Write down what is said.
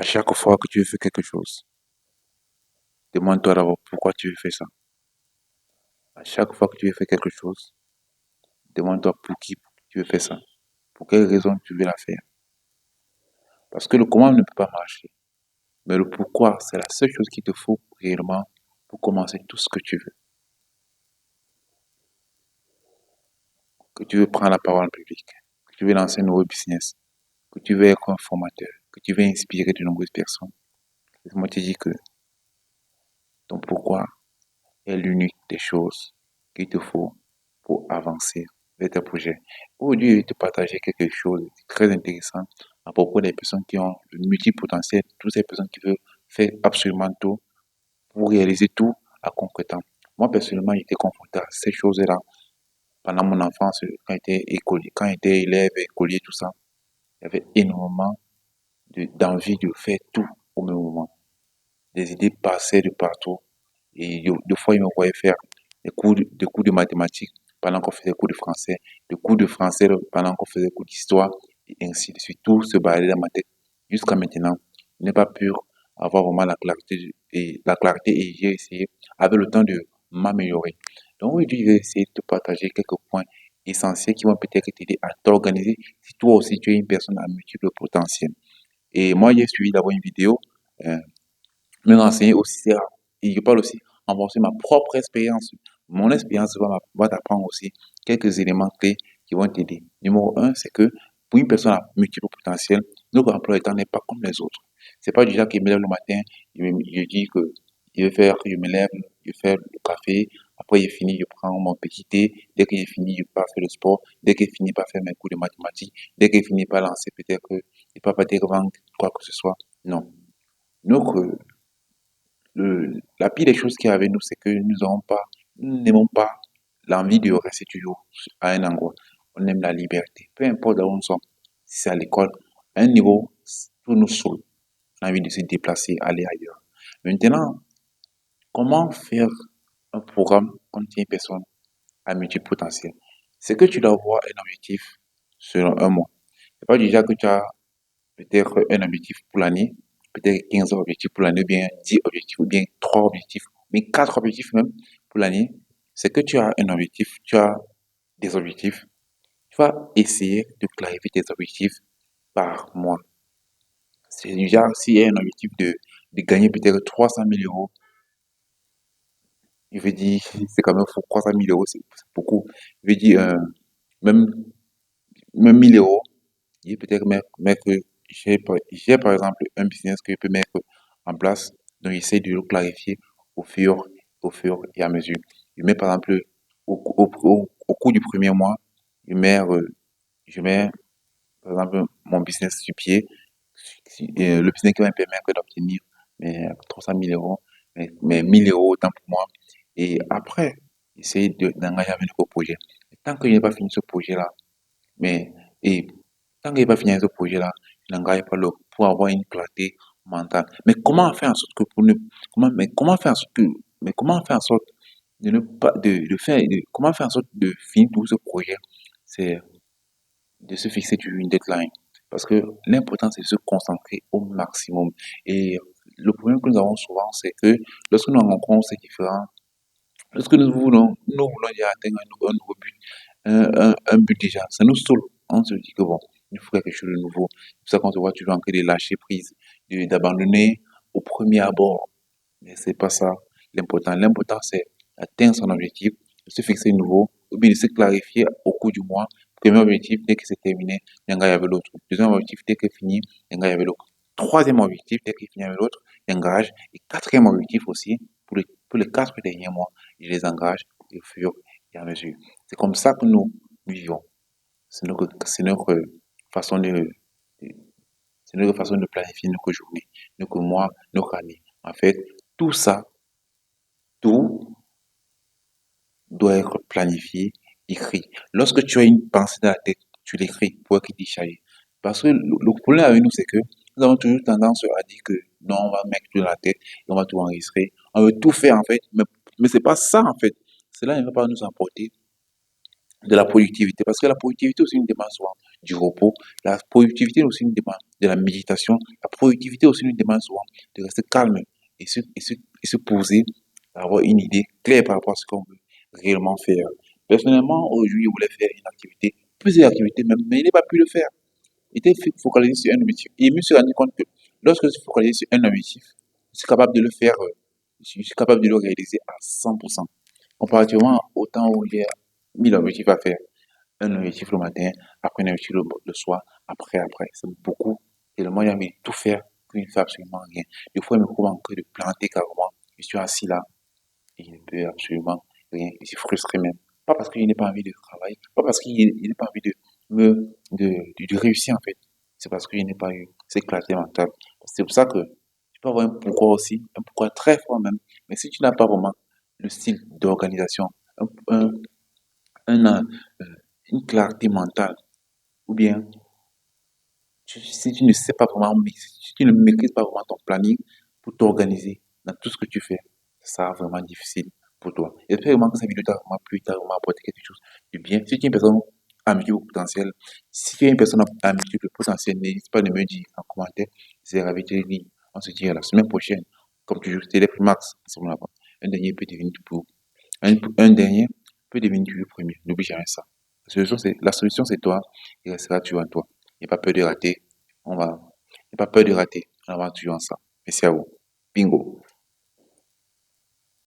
chaque fois que tu veux faire quelque chose, demande-toi d'abord pourquoi tu veux faire ça. À chaque fois que tu veux faire quelque chose, demande-toi pour qui tu veux faire ça. Pour quelle raison tu veux la faire. Parce que le comment ne peut pas marcher. Mais le pourquoi, c'est la seule chose qu'il te faut réellement pour commencer tout ce que tu veux. Que tu veux prendre la parole en public, que tu veux lancer un nouveau business, que tu veux être un formateur, que tu veux inspirer de nombreuses personnes. Moi, te dis que ton pourquoi est l'unique des choses qu'il te faut pour avancer vers tes projets. Aujourd'hui, je vais te partager quelque chose de très intéressant à propos des personnes qui ont le multipotentiel, toutes ces personnes qui veulent faire absolument tout pour réaliser tout à contre-temps. Moi, personnellement, j'étais confronté à ces choses-là pendant mon enfance, quand j'étais écolier, quand j'étais élève, écolier, tout ça. Il y avait énormément d'envie de faire tout au même moment. Des idées passaient de partout. Et deux fois, ils me voyaient faire des cours de mathématiques pendant qu'on faisait des cours de français, des cours de français pendant qu'on faisait des cours d'histoire, et ainsi de suite. Tout se baladait dans ma tête. Jusqu'à maintenant, je n'ai pas pu avoir vraiment la clarté et j'ai essayé, avec le temps, de m'améliorer. Donc aujourd'hui, je vais essayer de te partager quelques points essentiels qui vont peut-être t'aider à t'organiser si toi aussi tu es une personne à multiples potentiels. Et moi, j'ai suivi d'abord une vidéo, euh, me renseigner aussi, et je parle aussi en fonction de ma propre expérience. Mon expérience va t'apprendre aussi quelques éléments clés qui vont t'aider. Numéro un, c'est que pour une personne à multiple potentiel, notre emploi du temps n'est pas comme les autres. C'est pas du genre qui me lève le matin, je dis que je me lève, je fais le café, après j'ai fini, je prends mon petit thé, dès que j'ai fini, je pars faire le sport, dès que j'ai fini par faire mes cours de mathématiques, dès que j'ai fini par lancer peut-être que je peux pas te vendre quoi que ce soit. Non. Notre la pire des choses qu'il y a avec nous, c'est que nous n'aimons pas l'envie de rester toujours à un endroit. On aime la liberté. Peu importe où nous sommes, si c'est à l'école, à un niveau, tout nous saoule. On a envie de se déplacer, aller ailleurs. Maintenant, comment faire un programme quand tu es une personne à multipotentiel? C'est que tu dois avoir un objectif selon un mois. C'est pas déjà que tu as peut-être un objectif pour l'année, peut-être 15 objectifs pour l'année, ou bien 10 objectifs, ou bien 3 objectifs, mais 4 objectifs même pour l'année. C'est que tu as un objectif, tu as des objectifs. Tu vas essayer de clarifier tes objectifs par mois. C'est déjà, s'il y a un objectif de gagner peut-être 300 000 euros, je veux dire, c'est quand même fou, 300 000 euros, c'est beaucoup. Je veux dire, même, même 1000 euros, je vais peut-être mettre j'ai par exemple un business que je peux mettre en place, donc j'essaie de le clarifier au fur, au fur et à mesure. Je mets par exemple au cours du premier mois, je mets par exemple mon business sur pied, le business qui va me permettre d'obtenir mes 300 000 euros, mes 1000 euros autant pour moi. Et après, essayer d'engager un nouveau projet. Et tant que je n'ai pas fini ce projet-là, mais, et tant qu'il n'est pas fini avec ce projet-là, je n'engage pas l'autre pour avoir une clarté mentale. Mais comment faire en sorte que pour ne, comment faire en sorte mais comment faire en sorte de ne pas, comment faire en sorte de finir tout ce projet? C'est de se fixer sur une deadline. Parce que l'important, c'est de se concentrer au maximum. Et le problème que nous avons souvent, c'est que lorsque nous rencontrons ces différents, lorsque nous voulons déjà atteindre un nouveau but, un but déjà, ça nous saoule. On se dit que bon, il faut quelque chose de nouveau. C'est pour ça qu'on se voit toujours en train de lâcher prise, d'abandonner au premier abord. Mais c'est pas ça l'important. L'important, c'est atteindre son objectif, de se fixer de nouveau, ou bien de se clarifier au cours du mois. Premier objectif, dès que c'est terminé, il y avait l'autre. Deuxième objectif, dès que c'est fini, il y avait l'autre. Troisième objectif, dès qu'il finit avec l'autre, engage. Et quatrième objectif aussi, pour les 4 derniers mois, je les engage au fur et à mesure. C'est comme ça que nous vivons. C'est notre façon c'est notre façon de planifier notre journée, notre mois, notre année. En fait, tout ça, tout doit être planifié, écrit. Lorsque tu as une pensée dans la tête, tu l'écris pour être déchargé. Parce que le problème avec nous, c'est que nous avons toujours tendance à dire que non, on va mettre tout dans la tête et on va tout enregistrer. On veut tout faire en fait, mais c'est pas ça en fait. Cela ne va pas nous apporter de la productivité. Parce que la productivité aussi nous demande souvent du repos. La productivité aussi nous demande de la méditation. La productivité aussi nous demande souvent de rester calme et se poser, avoir une idée claire par rapport à ce qu'on veut réellement faire. Personnellement, aujourd'hui, je voulais faire une activité, plusieurs activités même, mais il n'a pas pu le faire. Il était focalisé sur un objectif. Et il me suis rendu compte que lorsque je suis focalisé sur un objectif, je suis capable de le faire, je suis capable de le réaliser à 100%. Comparativement au temps où j'ai 1000 objectifs à faire, un objectif le matin, après un objectif le soir, après. C'est beaucoup. Tellement j'ai envie de tout faire que je ne fais absolument rien. Des fois, il me trouve encore de planter carrément. Je suis assis là et je ne peux absolument rien. Je suis frustré même. Pas parce que je n'ai pas envie de travailler, pas parce que je n'ai pas envie de réussir en fait. C'est parce que je n'ai pas eu cette clarté mentale. C'est pour ça que tu peux avoir un pourquoi aussi, un pourquoi très fort même. Mais si tu n'as pas vraiment le style d'organisation, un, un, euh, une clarté mentale, ou bien si tu ne sais pas vraiment, si tu ne maîtrises pas vraiment ton planning pour t'organiser dans tout ce que tu fais, ça sera vraiment difficile pour toi. J'espère vraiment que cette vidéo t'a vraiment plu, t'a vraiment apporté quelque chose de bien. Si tu es une personne à multiple potentiel, si tu es une personne à multiple potentiel, n'hésite pas à me dire en commentaire. C'est ravi de te dire. On se dit à la semaine prochaine. Comme toujours, c'était les Max. Un dernier peut devenir pour un dernier peut devenir le premier. N'oublie jamais ça. La solution, c'est toi. Il restera toujours en toi. Il n'y a pas peur de rater. Il n'y a pas peur de rater. On avance toujours ensemble. Merci à vous. Bingo.